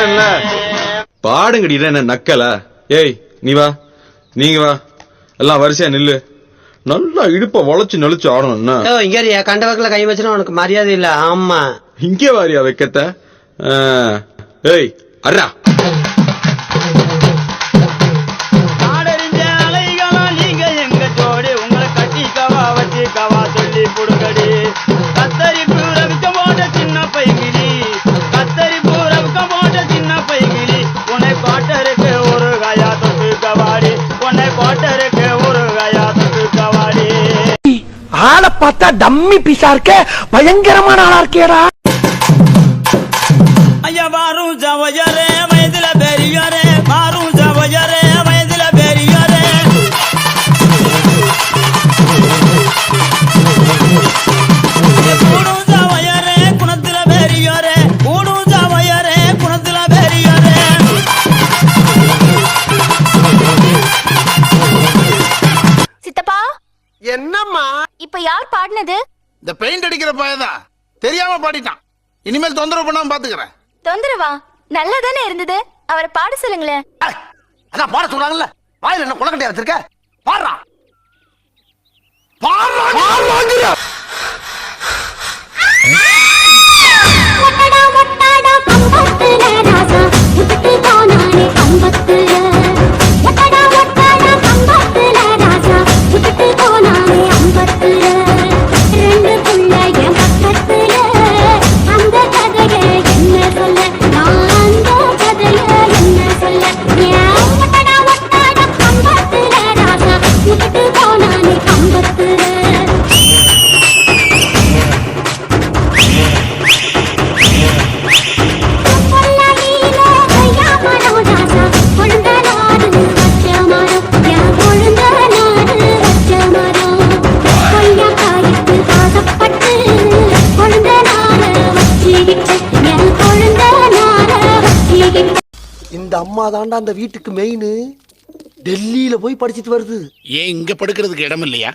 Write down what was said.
பாடுறேன்ல. பாடுங்கடி. என்ன நக்கல? ஏய் நீ வா, நீங்க வா, எல்லாம் வரிசையா நில்லு. நல்லா இடுப்ப வளைச்சு நெளிச்சு ஆடணும்னா. இங்க கண்டவக்கில் கை வச்சுனா உனக்கு மரியாதை இல்ல. ஆமா, இங்கே வாரியா வைக்கத்த. ஏய் அர்ரா. ஆளை பார்த்தா டம்மி பீஸா இருக்க, பயங்கரமான ஆளா இருக்கேடா. ஐயா மாறும் ஜவஜரே வயதுல பெரியரே, மாறும் ஜவஜரே வயதுல பெரியரே. கூடும் ஜவஜரே குணத்துல பெரியரே, கூடும் ஜவஜரே குணத்துல பெரியரே. சித்தப்பா என்னம்மா இப்ப யார் பாடினது? இந்த பெயிண்ட் அடிக்கிற பையதான் தெரியாம பாடிட்டான். இனிமேல் தொந்தரவு பண்ணாம பாத்துக்கிறேன். தொந்தரவா? நல்லாதானே இருந்தது, அவரை பாட சொல்லுங்களேன். அதான் பாட சொல்றாங்கல்ல, வாயில என்ன குளக்கட்டையா வச்சிருக்க? பாடுறா இந்த அம்மா தாண்டா அந்த வீட்டுக்கு மெயின். டெல்லியில போய் படிச்சிட்டு வருது. ஏன் இங்க படுக்கிறதுக்கு இடம் இல்லையா?